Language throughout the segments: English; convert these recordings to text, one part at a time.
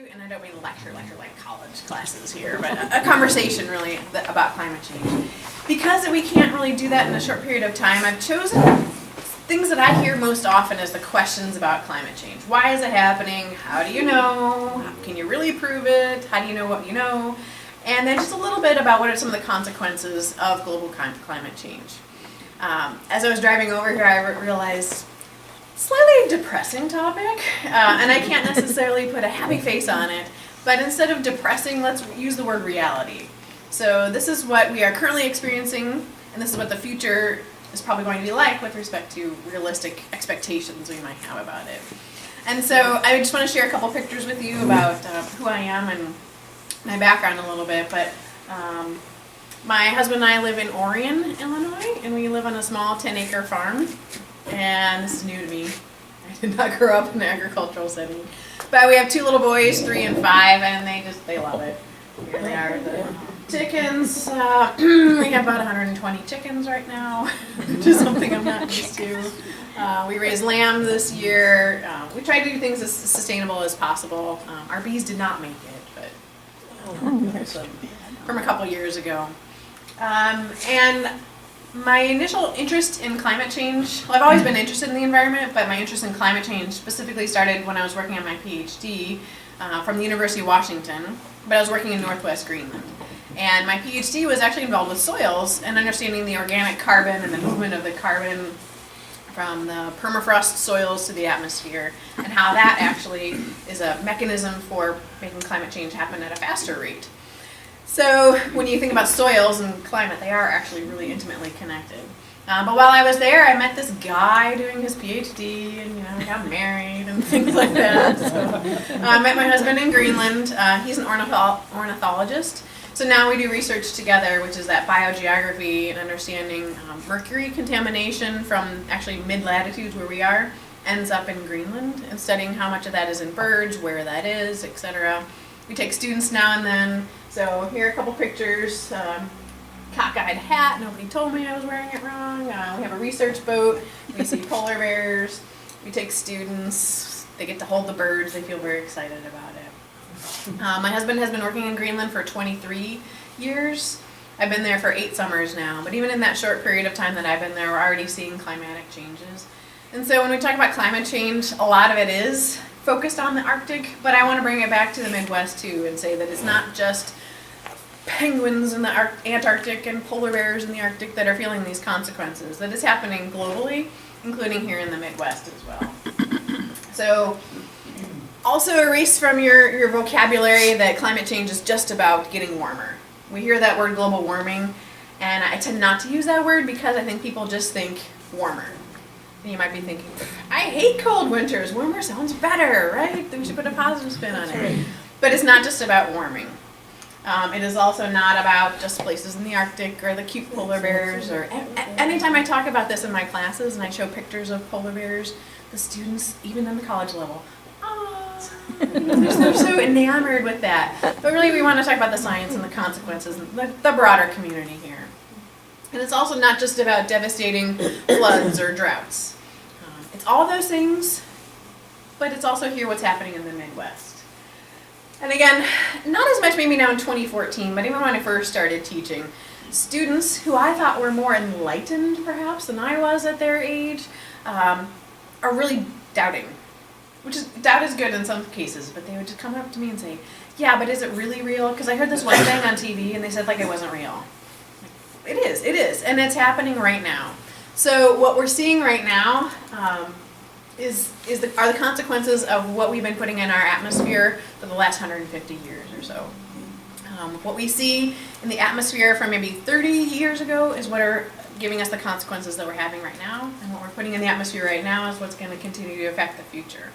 and I don't mean lecture like college classes here, but a conversation really about climate change. Because we can't really do that in a short period of time, I've chosen things that I hear most often as the questions about climate change. Why is it happening? How do you know? Can you really prove it? How do you know what you know? And then just a little bit about what are some of the consequences of global climate change. As I was driving over here, I realized slightly depressing topic, and I can't necessarily put a happy face on it, but instead of depressing, let's use the word reality. So this is what we are currently experiencing, and this is what the future is probably going to be like with respect to realistic expectations we might have about it. And so I just want to share a couple pictures with you about who I am and my background a little bit, but my husband and I live in Orion, Illinois, and we live on a small 10-acre farm. And this is new to me. I did not grow up in an agricultural setting. But we have 2 little boys, 3 and 5, and they love it. Here they are, the chickens. We have about 120 chickens right now, which is something I'm not used to. We raised lamb this year. We try to do things as sustainable as possible. Our bees did not make it, but from a couple years ago. And my initial interest in climate change, well, I've always been interested in the environment, but my interest in climate change specifically started when I was working on my PhD from the University of Washington, but I was working in Northwest Greenland. And my PhD was actually involved with soils and understanding the organic carbon and the movement of the carbon from the permafrost soils to the atmosphere, and how that actually is a mechanism for making climate change happen at a faster rate. So when you think about soils and climate, they are actually really intimately connected. But while I was there, I met this guy doing his PhD, and got married and things like that. So I met my husband in Greenland. He's an ornithologist. So now we do research together, which is that biogeography and understanding mercury contamination from actually mid-latitudes where we are ends up in Greenland, and studying how much of that is in birds, where that is, etc. We take students now and then. So here are a couple pictures. Cockeyed hat, nobody told me I was wearing it wrong. We have a research boat. We see polar bears. We take students. They get to hold the birds. They feel very excited about it. My husband has been working in Greenland for 23 years. I've been there for 8 summers now. But even in that short period of time that I've been there, we're already seeing climatic changes. And so when we talk about climate change, a lot of it is focused on the Arctic, but I want to bring it back to the Midwest too and say that it's not just penguins in the Antarctic and polar bears in the Arctic that are feeling these consequences, that it's happening globally, including here in the Midwest as well. So also erase from your vocabulary that climate change is just about getting warmer. We hear that word global warming, and I tend not to use that word because I think people just think warmer. And you might be thinking, I hate cold winters. Warmer sounds better, right? We should put a positive spin on it. But it's not just about warming. It is also not about just places in the Arctic or the cute polar bears. Or anytime I talk about this in my classes and I show pictures of polar bears, the students, even in the college level, they're so enamored with that. But really we want to talk about the science and the consequences, and the broader community here. And it's also not just about devastating floods or droughts. It's all those things, but it's also here what's happening in the Midwest. And again, not as much maybe now in 2014, but even when I first started teaching, students who I thought were more enlightened perhaps than I was at their age are really doubting. Doubt is good in some cases, but they would just come up to me and say, yeah, but is it really real? Because I heard this one thing on TV and they said like it wasn't real. It is, and it's happening right now. So what we're seeing right now are the consequences of what we've been putting in our atmosphere for the last 150 years or so. What we see in the atmosphere from maybe 30 years ago is what are giving us the consequences that we're having right now, and what we're putting in the atmosphere right now is what's going to continue to affect the future.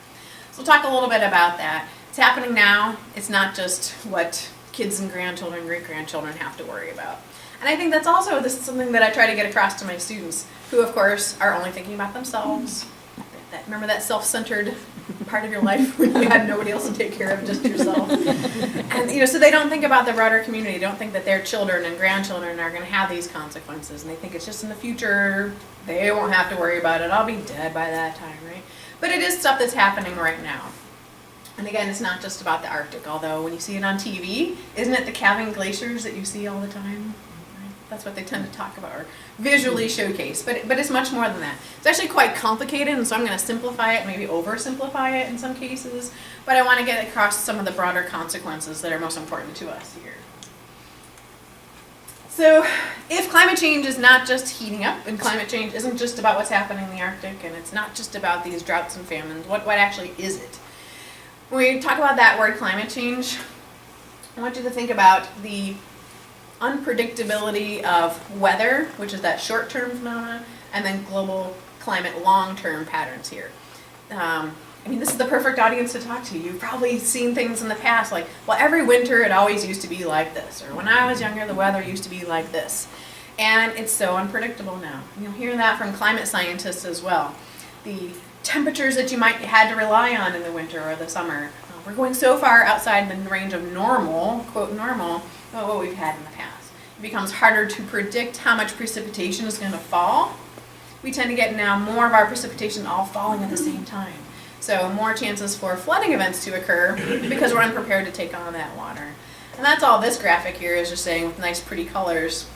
So we'll talk a little bit about that. It's happening now. It's not just what kids and grandchildren, great-grandchildren have to worry about. And I think that's also something that I try to get across to my students, who of course are only thinking about themselves. Remember that self-centered part of your life when you had nobody else to take care of, just yourself? And so they don't think about the broader community, don't think that their children and grandchildren are going to have these consequences, and they think it's just in the future, they won't have to worry about it, I'll be dead by that time, right? But it is stuff that's happening right now. And again, it's not just about the Arctic, although when you see it on TV, isn't it the calving glaciers that you see all the time? Right? That's what they tend to talk about or visually showcase, but it's much more than that. It's actually quite complicated, and so I'm going to simplify it, maybe oversimplify it in some cases, but I want to get across some of the broader consequences that are most important to us here. So if climate change is not just heating up, and climate change isn't just about what's happening in the Arctic, and it's not just about these droughts and famines, what actually is it? When we talk about that word climate change, I want you to think about the unpredictability of weather, which is that short-term phenomena, and then global climate long-term patterns here. I mean, this is the perfect audience to talk to. You've probably seen things in the past like, well, every winter it always used to be like this, or when I was younger the weather used to be like this. And it's so unpredictable now. You'll hear that from climate scientists as well. The temperatures that you might had to rely on in the winter or the summer, we're going so far outside the range of normal, quote normal, what we've had in the past. It becomes harder to predict how much precipitation is going to fall. We tend to get now more of our precipitation all falling at the same time. So more chances for flooding events to occur because we're unprepared to take on that water. And that's all this graphic here is just saying with nice pretty colors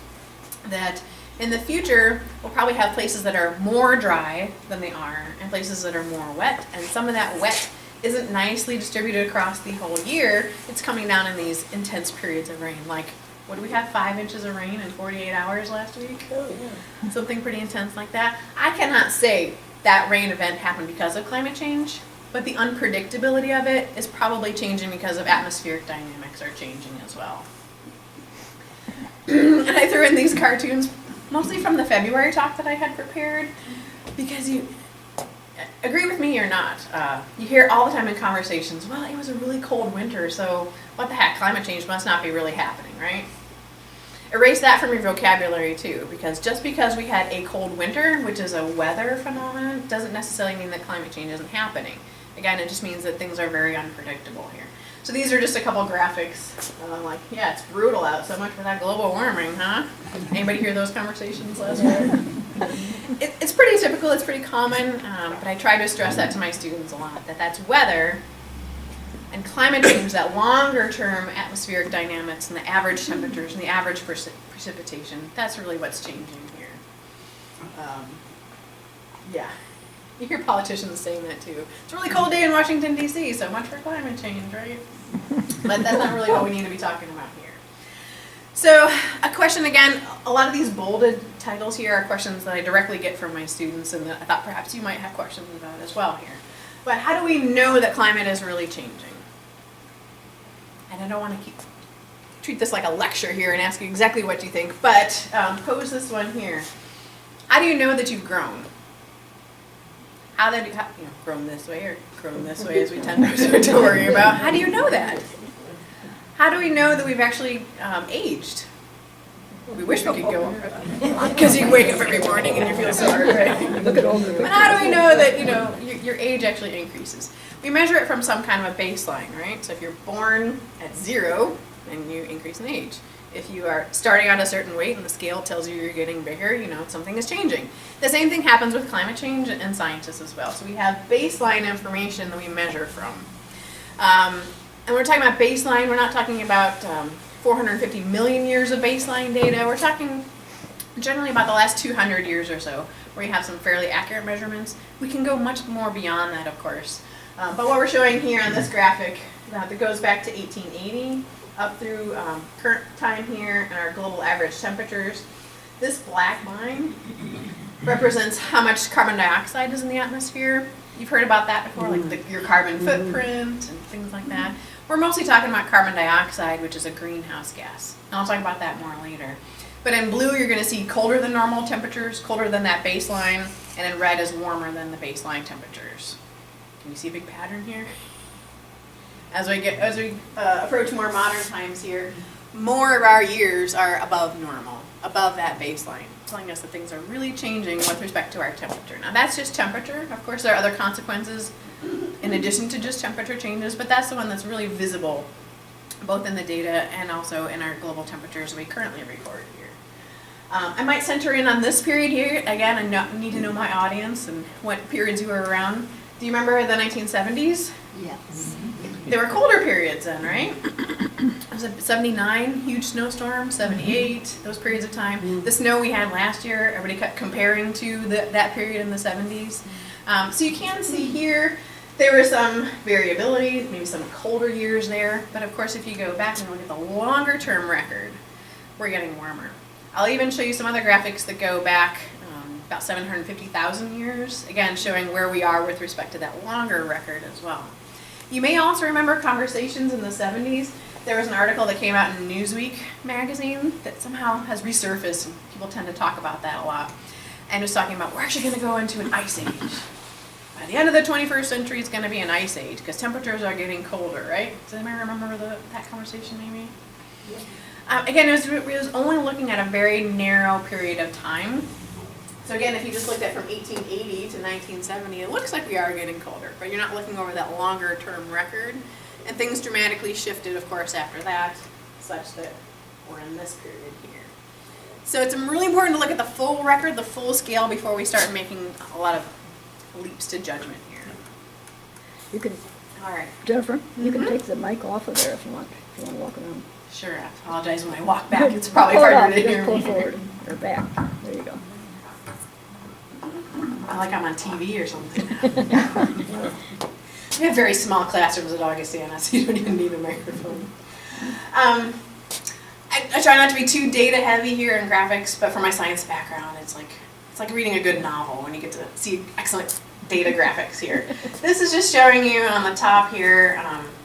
that in the future we'll probably have places that are more dry than they are and places that are more wet, and some of that wet isn't nicely distributed across the whole year. It's coming down in these intense periods of rain. Like, what do we have, 5 inches of rain in 48 hours last week? Oh, yeah. Something pretty intense like that. I cannot say that rain event happened because of climate change, but the unpredictability of it is probably changing because of atmospheric dynamics are changing as well. And I threw in these cartoons mostly from the February talk that I had prepared because you agree with me or not, you hear all the time in conversations, well, it was a really cold winter, so what the heck, climate change must not be really happening, right? Erase that from your vocabulary too, because just because we had a cold winter, which is a weather phenomenon, doesn't necessarily mean that climate change isn't happening. Again, it just means that things are very unpredictable here. So these are just a couple graphics. Like, yeah, it's brutal out, so much for that global warming, huh? Anybody hear those conversations last week? It's pretty typical, it's pretty common, but I try to stress that to my students a lot, that that's weather and climate change, that longer term atmospheric dynamics and the average temperatures and the average precipitation, that's really what's changing here. Yeah, you hear politicians saying that too. It's a really cold day in Washington, D.C., so much for climate change, right? But that's not really what we need to be talking about here. So a question again, a lot of these bolded titles here are questions that I directly get from my students and that I thought perhaps you might have questions about as well here. But how do we know that climate is really changing? And I don't want to treat this like a lecture here and ask you exactly what you think, but pose this one here. How do you know that you've grown? How that grown this way or grown this way, as we tend to worry about. How do you know that? How do we know that we've actually aged? We wish we could go over that, because you wake up every morning and you feel smart, right? Look at all the. But how do we know that your age actually increases? We measure it from some kind of a baseline, right? So if you're born at 0, then you increase in age. If you are starting at a certain weight and the scale tells you you're getting bigger, something is changing. The same thing happens with climate change and scientists as well. So we have baseline information that we measure from. And we're talking about baseline, we're not talking about 450 million years of baseline data. We're talking generally about the last 200 years or so, where you have some fairly accurate measurements. We can go much more beyond that, of course. But what we're showing here on this graphic, that goes back to 1880, up through current time here and our global average temperatures. This black line represents how much carbon dioxide is in the atmosphere. You've heard about that before, like your carbon footprint and things like that. We're mostly talking about carbon dioxide, which is a greenhouse gas. And I'll talk about that more later. But in blue, you're going to see colder than normal temperatures, colder than that baseline, and in red is warmer than the baseline temperatures. Can you see a big pattern here? As we approach more modern times here, more of our years are above normal, above that baseline, telling us that things are really changing with respect to our temperature. Now that's just temperature. Of course, there are other consequences in addition to just temperature changes, but that's the one that's really visible, both in the data and also in our global temperatures we currently record here. I might center in on this period here. Again, I need to know my audience and what periods you were around. Do you remember the 1970s? Yes. There were colder periods then, right? It was a 79, huge snowstorm, 78, those periods of time. The snow we had last year, everybody kept comparing to that period in the 70s. So you can see here, there was some variability, maybe some colder years there. But of course, if you go back and look at the longer term record, we're getting warmer. I'll even show you some other graphics that go back about 750,000 years, again showing where we are with respect to that longer record as well. You may also remember conversations in the 70s. There was an article that came out in Newsweek magazine that somehow has resurfaced, and people tend to talk about that a lot. And it was talking about we're actually going to go into an ice age. By the end of the 21st century, it's going to be an ice age because temperatures are getting colder, right? Does anybody remember that conversation maybe? Yeah. Again, it was only looking at a very narrow period of time. So again, if you just looked at from 1880 to 1970, it looks like we are getting colder, but you're not looking over that longer term record. And things dramatically shifted, of course, after that, such that we're in this period here. So it's really important to look at the full record, the full scale, before we start making a lot of leaps to judgment here. You can, all right, Jennifer, you can take the mic off of there if you want to walk around. Sure, I apologize when I walk back. It's probably harder to hear me. me. Just pull forward or back. There you go. I like I'm on TV or something. We have very small classrooms at Augustana, so you don't even need a microphone. I try not to be too data heavy here in graphics, but for my science background, it's like reading a good novel when you get to see excellent data graphics here. This is just showing you on the top here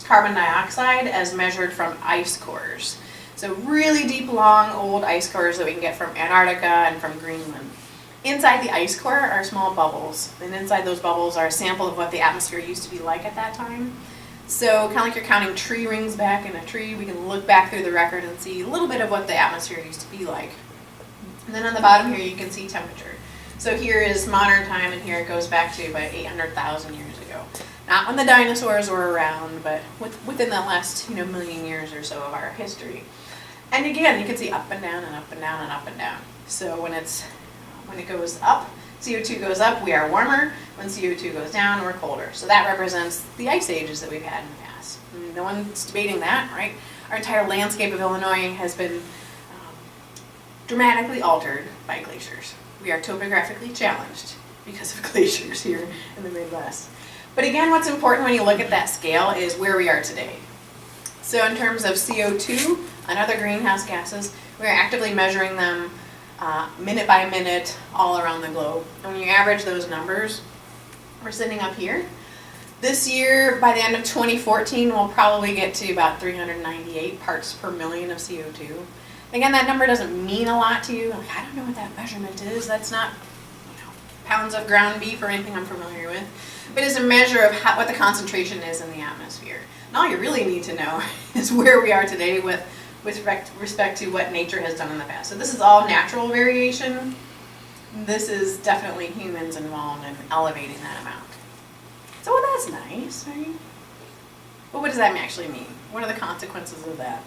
carbon dioxide as measured from ice cores. So really deep, long, old ice cores that we can get from Antarctica and from Greenland. Inside the ice core are small bubbles, and inside those bubbles are a sample of what the atmosphere used to be like at that time. So kind of like you're counting tree rings back in a tree, we can look back through the record and see a little bit of what the atmosphere used to be like. And then on the bottom here you can see temperature. So here is modern time, and here it goes back to about 800,000 years ago. Not when the dinosaurs were around, but within the last million years or so of our history. And again, you can see up and down and up and down and up and down. So when it goes up, CO2 goes up, we are warmer. When CO2 goes down, we're colder. So that represents the ice ages that we've had in the past. No one's debating that, right? Our entire landscape of Illinois has been dramatically altered by glaciers. We are topographically challenged because of glaciers here in the Midwest. But again, what's important when you look at that scale is where we are today. So in terms of CO2 and other greenhouse gases, we're actively measuring them minute by minute all around the globe. And when you average those numbers, we're sitting up here. This year, by the end of 2014, we'll probably get to about 398 parts per million of CO2. Again, that number doesn't mean a lot to you. Like, I don't know what that measurement is. That's not pounds of ground beef or anything I'm familiar with. But it's a measure of what the concentration is in the atmosphere. And all you really need to know is where we are today with respect to what nature has done in the past. So this is all natural variation. This is definitely humans involved in elevating that amount. So well, that's nice, right? But what does that actually mean? What are the consequences of that?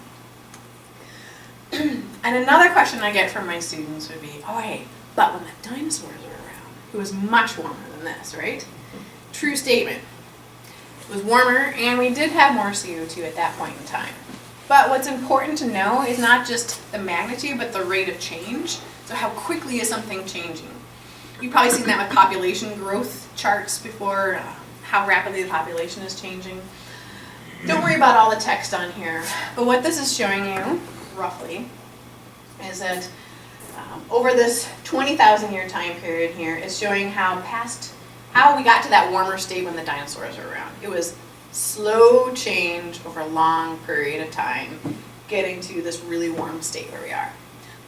And another question I get from my students would be, oh hey, but when the dinosaurs were around, it was much warmer than this, right? True statement. It was warmer, and we did have more CO2 at that point in time. But what's important to know is not just the magnitude, but the rate of change. So how quickly is something changing? You've probably seen that with population growth charts before, how rapidly the population is changing. Don't worry about all the text on here, but what this is showing you, roughly, is that over this 20,000 year time period here, is showing how we got to that warmer state when the dinosaurs were around. It was slow change over a long period of time, getting to this really warm state where we are.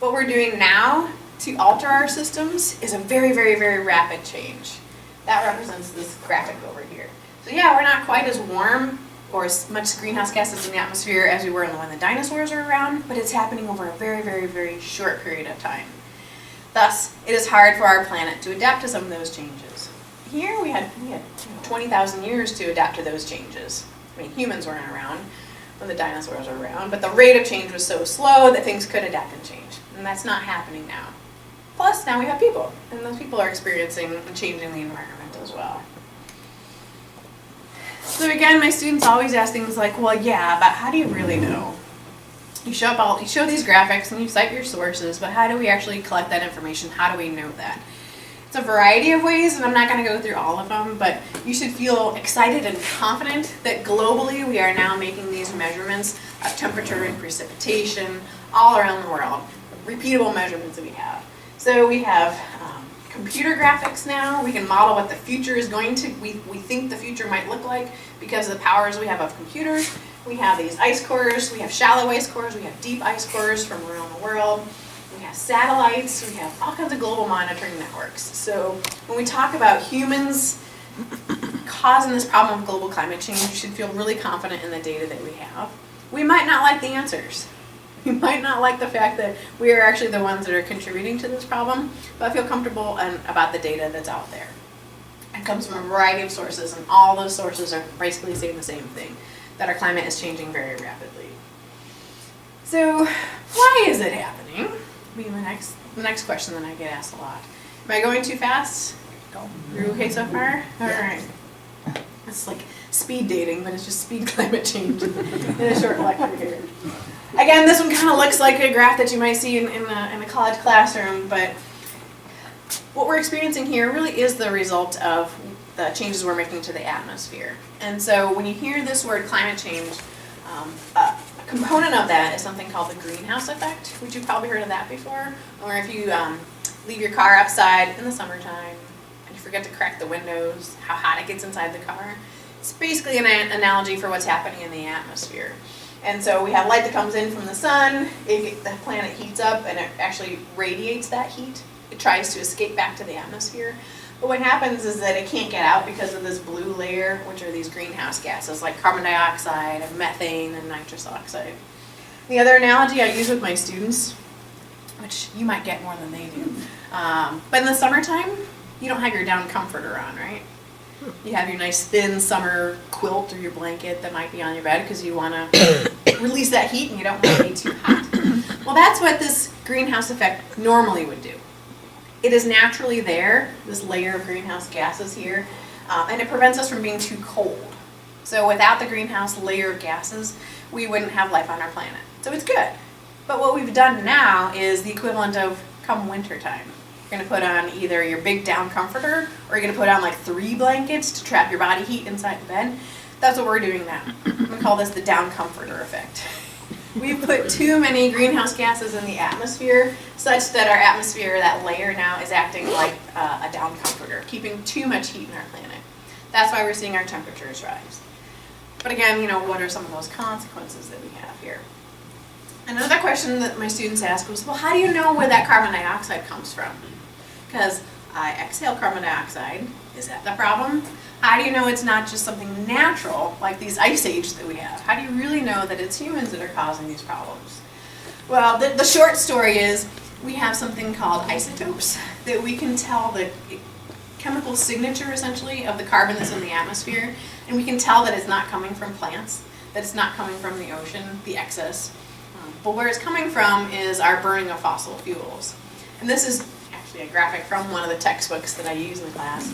What we're doing now to alter our systems is a very, very, very rapid change. That represents this graphic over here. So yeah, we're not quite as warm or as much greenhouse gases in the atmosphere as we were when the dinosaurs were around, but it's happening over a very, very, very short period of time. Thus, it is hard for our planet to adapt to some of those changes. Here we had 20,000 years to adapt to those changes. I mean, humans weren't around when the dinosaurs were around, but the rate of change was so slow that things could adapt and change. And that's not happening now. Plus, now we have people, and those people are experiencing and changing the environment as well. So again, my students always ask things like, well, yeah, but how do you really know? You show these graphics and you cite your sources, but how do we actually collect that information? How do we know that? It's a variety of ways, and I'm not going to go through all of them, but you should feel excited and confident that globally we are now making these measurements of temperature and precipitation all around the world, repeatable measurements that we have. So we have computer graphics now. We can model what the future is going to, we think the future might look like because of the powers we have of computers. We have these ice cores, we have shallow ice cores, we have deep ice cores from around the world. We have satellites, we have all kinds of global monitoring networks. So when we talk about humans causing this problem of global climate change, you should feel really confident in the data that we have. We might not like the answers. We might not like the fact that we are actually the ones that are contributing to this problem, but I feel comfortable about the data that's out there. It comes from a variety of sources, and all those sources are basically saying the same thing, that our climate is changing very rapidly. So why is it happening? Be the next question that I get asked a lot. Am I going too fast? You're okay so far? All right. It's like speed dating, but it's just speed climate change in a short lecture here. Again, this one kind of looks like a graph that you might see in a college classroom, but what we're experiencing here really is the result of the changes we're making to the atmosphere. And so when you hear this word climate change, a component of that is something called the greenhouse effect, which you've probably heard of that before. Or if you leave your car outside in the summertime and you forget to crack the windows, how hot it gets inside the car. It's basically an analogy for what's happening in the atmosphere. And so we have light that comes in from the sun, the planet heats up and it actually radiates that heat. It tries to escape back to the atmosphere. But what happens is that it can't get out because of this blue layer, which are these greenhouse gases like carbon dioxide and methane and nitrous oxide. The other analogy I use with my students, which you might get more than they do, but in the summertime, you don't have your down comforter on, right? You have your nice thin summer quilt or your blanket that might be on your bed because you want to release that heat and you don't want it to be too hot. Well, that's what this greenhouse effect normally would do. It is naturally there, this layer of greenhouse gases here, and it prevents us from being too cold. So without the greenhouse layer of gases, we wouldn't have life on our planet. So it's good. But what we've done now is the equivalent of come winter time. You're going to put on either your big down comforter or you're going to put on like 3 blankets to trap your body heat inside the bed. That's what we're doing now. We call this the down comforter effect. We've put too many greenhouse gases in the atmosphere such that our atmosphere, that layer now, is acting like a down comforter, keeping too much heat in our planet. That's why we're seeing our temperatures rise. But again, what are some of those consequences that we have here? Another question that my students ask was, well, how do you know where that carbon dioxide comes from? Because I exhale carbon dioxide. Is that the problem? How do you know it's not just something natural, like these ice ages that we have? How do you really know that it's humans that are causing these problems? Well, the short story is we have something called isotopes that we can tell the chemical signature, essentially, of the carbon that's in the atmosphere, and we can tell that it's not coming from plants, that it's not coming from the ocean, the excess. But where it's coming from is our burning of fossil fuels. And this is actually a graphic from one of the textbooks that I use in the class.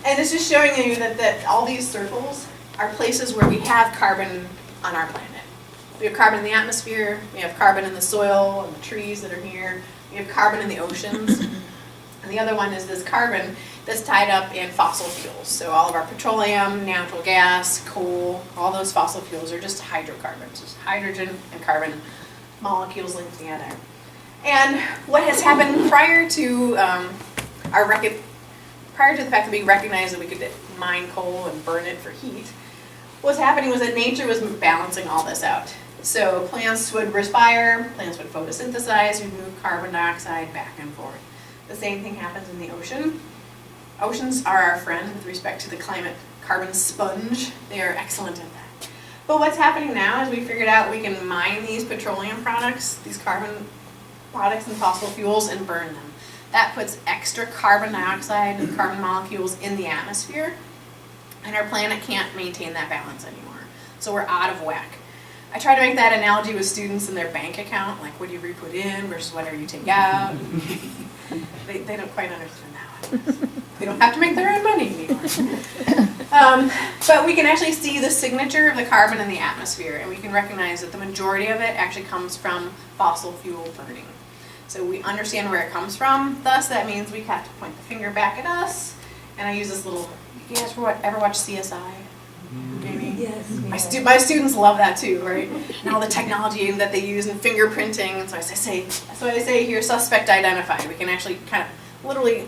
And it's just showing you that all these circles are places where we have carbon on our planet. We have carbon in the atmosphere, we have carbon in the soil and the trees that are here, we have carbon in the oceans. And the other one is this carbon that's tied up in fossil fuels. So all of our petroleum, natural gas, coal, all those fossil fuels are just hydrocarbons, just hydrogen and carbon molecules linked together. And what has happened prior to prior to the fact that we recognized that we could mine coal and burn it for heat, what's happening was that nature was balancing all this out. So plants would respire, plants would photosynthesize, we'd move carbon dioxide back and forth. The same thing happens in the ocean. Oceans are our friend with respect to the climate carbon sponge. They are excellent at that. But what's happening now is we figured out we can mine these petroleum products, these carbon products and fossil fuels, and burn them. That puts extra carbon dioxide and carbon molecules in the atmosphere, and our planet can't maintain that balance anymore. So we're out of whack. I try to make that analogy with students in their bank account, like what do you re-put in versus what do you take out. They don't quite understand that one. They don't have to make their own money anymore. But we can actually see the signature of the carbon in the atmosphere, and we can recognize that the majority of it actually comes from fossil fuel burning. So we understand where it comes from, thus that means we have to point the finger back at us. And I use this little, you guys ever watch CSI? Maybe? Yes. My students love that too, right? And all the technology that they use in fingerprinting, and so I say here, suspect identified. We can actually kind of literally,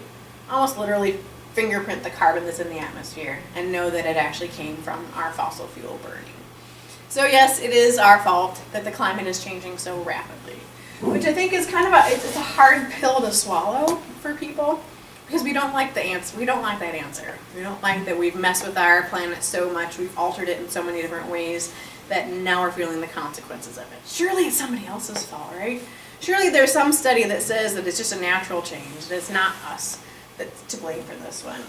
almost literally fingerprint the carbon that's in the atmosphere and know that it actually came from our fossil fuel burning. So yes, it is our fault that the climate is changing so rapidly, which I think is kind of it's a hard pill to swallow for people because we don't like the answer. We don't like that answer. We don't like that we've messed with our planet so much, we've altered it in so many different ways that now we're feeling the consequences of it. Surely it's somebody else's fault, right? Surely there's some study that says that it's just a natural change, that it's not us that's to blame for this one.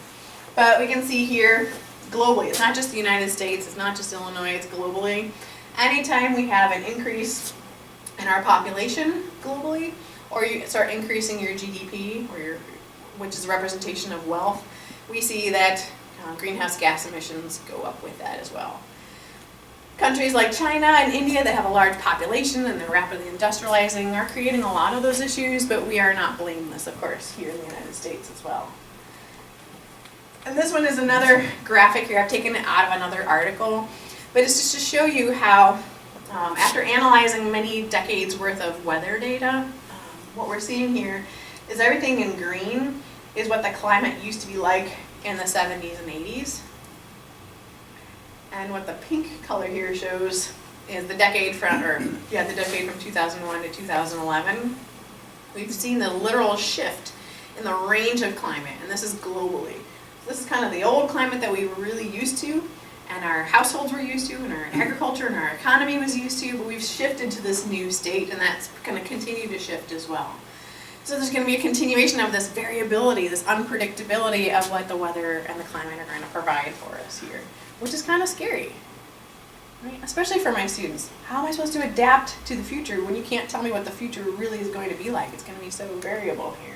But we can see here globally, it's not just the United States, it's not just Illinois, it's globally. Anytime we have an increase in our population globally, or you start increasing your GDP, or which is a representation of wealth, we see that greenhouse gas emissions go up with that as well. Countries like China and India that have a large population and they're rapidly industrializing are creating a lot of those issues, but we are not blameless, of course, here in the United States as well. And this one is another graphic here. I've taken it out of another article, but it's just to show you how, after analyzing many decades worth of weather data, what we're seeing here is everything in green is what the climate used to be like in the 70s and 80s. And what the pink color here shows is the decade from 2001 to 2011. We've seen the literal shift in the range of climate, and this is globally. So this is kind of the old climate that we were really used to, and our households were used to, and our agriculture and our economy was used to, but we've shifted to this new state, and that's going to continue to shift as well. So there's going to be a continuation of this variability, this unpredictability of what the weather and the climate are going to provide for us here, which is kind of scary, right? Especially for my students. How am I supposed to adapt to the future when you can't tell me what the future really is going to be like? It's going to be so variable here.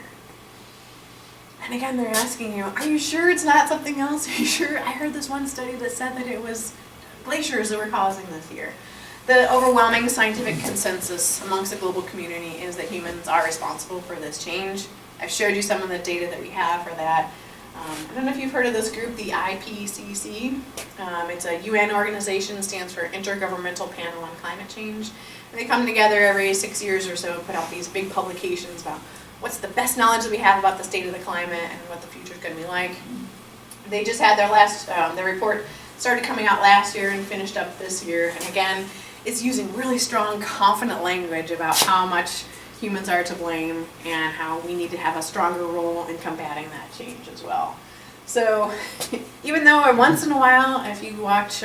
And again, they're asking you, are you sure it's not something else? Are you sure? I heard this one study that said that it was glaciers that were causing this here. The overwhelming scientific consensus amongst the global community is that humans are responsible for this change. I've showed you some of the data that we have for that. I don't know if you've heard of this group, the IPCC. It's a UN organization, stands for Intergovernmental Panel on Climate Change. And they come together every 6 years or so and put out these big publications about what's the best knowledge that we have about the state of the climate and what the future is going to be like. They just had their last, their report started coming out last year and finished up this year. And again, it's using really strong, confident language about how much humans are to blame and how we need to have a stronger role in combating that change as well. So even though once in a while, if you watch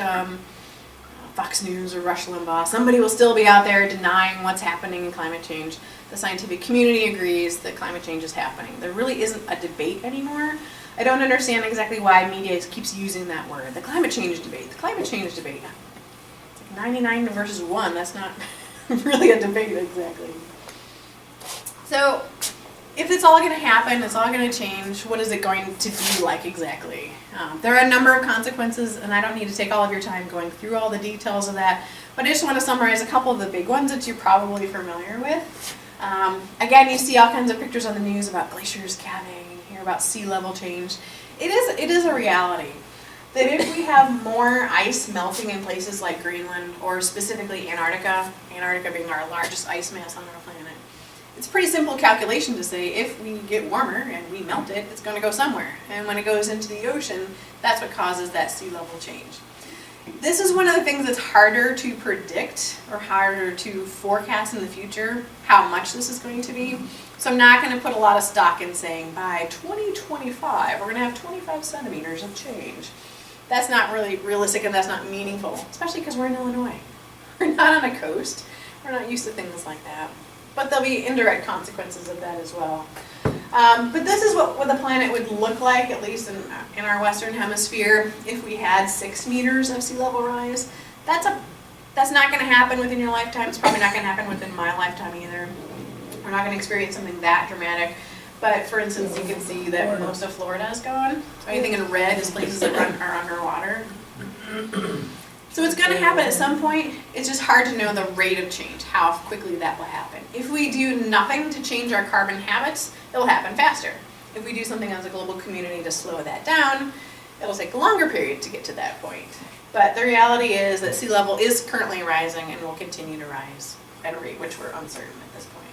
Fox News or Rush Limbaugh, somebody will still be out there denying what's happening in climate change, the scientific community agrees that climate change is happening. There really isn't a debate anymore. I don't understand exactly why media keeps using that word, the climate change debate, the climate change debate. It's like 99 versus 1, that's not really a debate exactly. So, if it's all going to happen, it's all going to change, what is it going to be like exactly? There are a number of consequences, and I don't need to take all of your time going through all the details of that, but I just want to summarize a couple of the big ones that you're probably familiar with. Again, you see all kinds of pictures on the news about glaciers calving, you hear about sea level change. It is a reality that if we have more ice melting in places like Greenland, or specifically Antarctica, Antarctica being our largest ice mass on our planet, it's a pretty simple calculation to say if we get warmer and we melt it, it's going to go somewhere. And when it goes into the ocean, that's what causes that sea level change. This is one of the things that's harder to predict or harder to forecast in the future, how much this is going to be. So I'm not going to put a lot of stock in saying by 2025 we're going to have 25 centimeters of change. That's not really realistic and that's not meaningful, especially because we're in Illinois. We're not on a coast. We're not used to things like that. But there'll be indirect consequences of that as well. But this is what the planet would look like, at least in our Western Hemisphere, if we had 6 meters of sea level rise. That's not going to happen within your lifetime. It's probably not going to happen within my lifetime either. We're not going to experience something that dramatic. But for instance, you can see that most of Florida is gone. So anything in red is places that are underwater. So it's going to happen at some point. It's just hard to know the rate of change, how quickly that will happen. If we do nothing to change our carbon habits, it'll happen faster. If we do something as a global community to slow that down, it'll take a longer period to get to that point. But the reality is that sea level is currently rising and will continue to rise at a rate which we're uncertain at this point.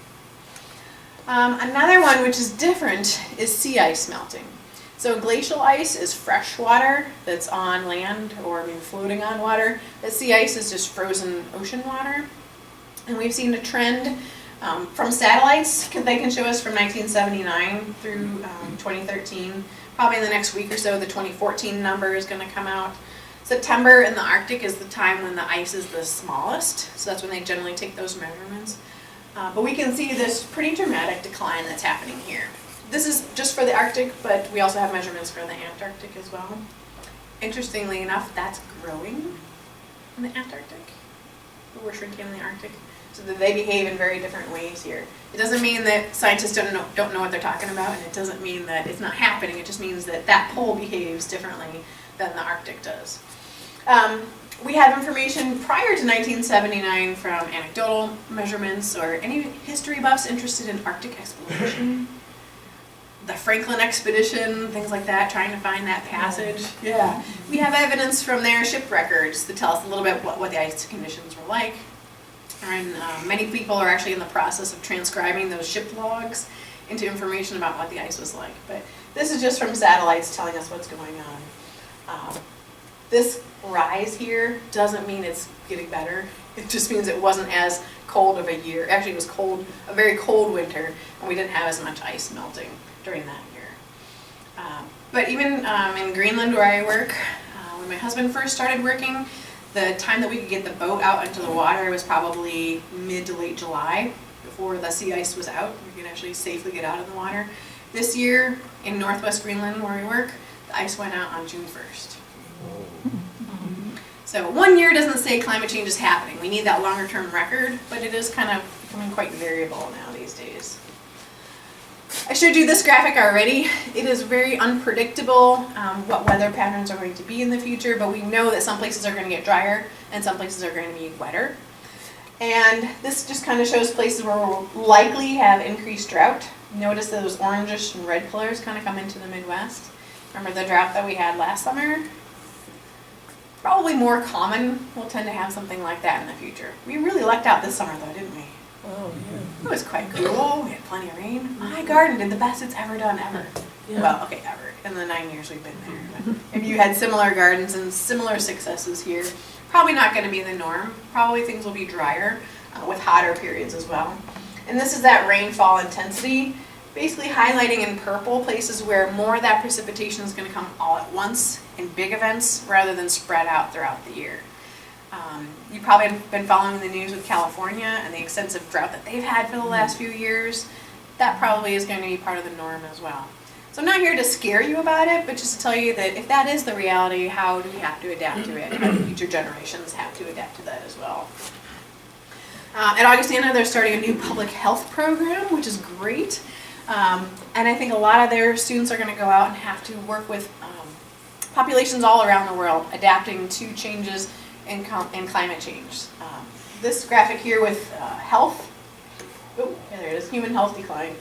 Another one which is different is sea ice melting. So glacial ice is fresh water that's on land or maybe floating on water. The sea ice is just frozen ocean water. And we've seen a trend from satellites. They can show us from 1979 through 2013. Probably in the next week or so, the 2014 number is going to come out. September in the Arctic is the time when the ice is the smallest. So that's when they generally take those measurements. But we can see this pretty dramatic decline that's happening here. This is just for the Arctic, but we also have measurements for the Antarctic as well. Interestingly enough, that's growing in the Antarctic. We're shrinking in the Arctic. So that they behave in very different ways here. It doesn't mean that scientists don't know what they're talking about, and it doesn't mean that it's not happening. It just means that that pole behaves differently than the Arctic does. We have information prior to 1979 from anecdotal measurements or any history buffs interested in Arctic exploration. The Franklin expedition, things like that, trying to find that passage. Yeah. We have evidence from their ship records that tell us a little bit what the ice conditions were like. And many people are actually in the process of transcribing those ship logs into information about what the ice was like. But this is just from satellites telling us what's going on. This rise here doesn't mean it's getting better. It just means it wasn't as cold of a year. Actually, it was cold, a very cold winter, and we didn't have as much ice melting during that year. But even in Greenland where I work, when my husband first started working, the time that we could get the boat out into the water was probably mid to late July before the sea ice was out. We could actually safely get out of the water. This year in northwest Greenland where we work, the ice went out on June 1st. So 1 year doesn't say climate change is happening. We need that longer term record, but it is kind of becoming quite variable now these days. I showed you this graphic already. It is very unpredictable what weather patterns are going to be in the future, but we know that some places are going to get drier and some places are going to be wetter. And this just kind of shows places where we'll likely have increased drought. Notice those orangish and red colors kind of come into the Midwest. Remember the drought that we had last summer? Probably more common. We'll tend to have something like that in the future. We really lucked out this summer though, didn't we? Oh, yeah. It was quite cool. We had plenty of rain. My garden did the best it's ever done, ever. Yeah. Well, okay, ever. In the 9 years we've been there. But if you had similar gardens and similar successes here, probably not going to be the norm. Probably things will be drier with hotter periods as well. And this is that rainfall intensity, basically highlighting in purple places where more of that precipitation is going to come all at once in big events rather than spread out throughout the year. You probably have been following the news with California and the extensive drought that they've had for the last few years. That probably is going to be part of the norm as well. So I'm not here to scare you about it, but just to tell you that if that is the reality, how do we have to adapt to it? How do future generations have to adapt to that as well? At Augustana, they're starting a new public health program, which is great. And I think a lot of their students are going to go out and have to work with populations all around the world, adapting to changes in climate change. This graphic here with health, oh, there it is, human health decline,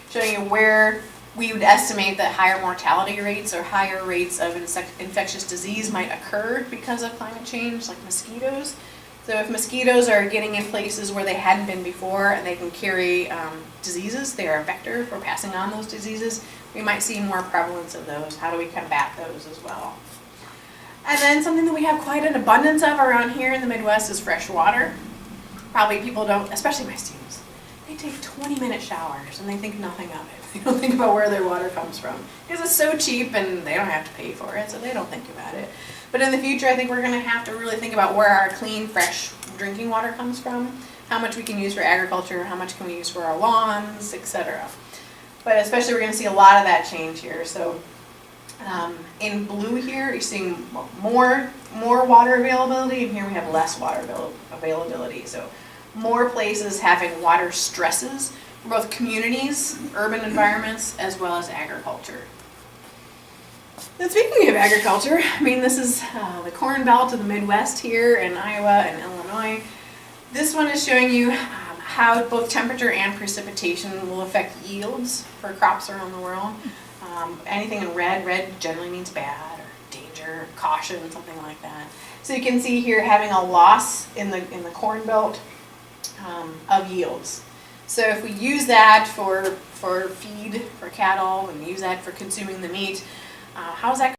showing you where we would estimate that higher mortality rates or higher rates of infectious disease might occur because of climate change, like mosquitoes. So if mosquitoes are getting in places where they hadn't been before and they can carry diseases, they are a vector for passing on those diseases, we might see more prevalence of those. How do we combat those as well? And then something that we have quite an abundance of around here in the Midwest is fresh water. Probably people don't, especially my students, they take 20-minute showers and they think nothing of it. They don't think about where their water comes from because it's so cheap and they don't have to pay for it, so they don't think about it. But in the future, I think we're going to have to really think about where our clean, fresh drinking water comes from, how much we can use for agriculture, how much can we use for our lawns, etc. But especially we're going to see a lot of that change here. So in blue here, you're seeing more water availability, and here we have less water availability. So more places having water stresses for both communities, urban environments, as well as agriculture. And speaking of agriculture, I mean, this is the Corn Belt of the Midwest here in Iowa and Illinois. This one is showing you how both temperature and precipitation will affect yields for crops around the world. Anything in red generally means bad or danger, caution, something like that. So you can see here having a loss in the Corn Belt of yields. So if we use that for feed for cattle and use that for consuming the meat, how is that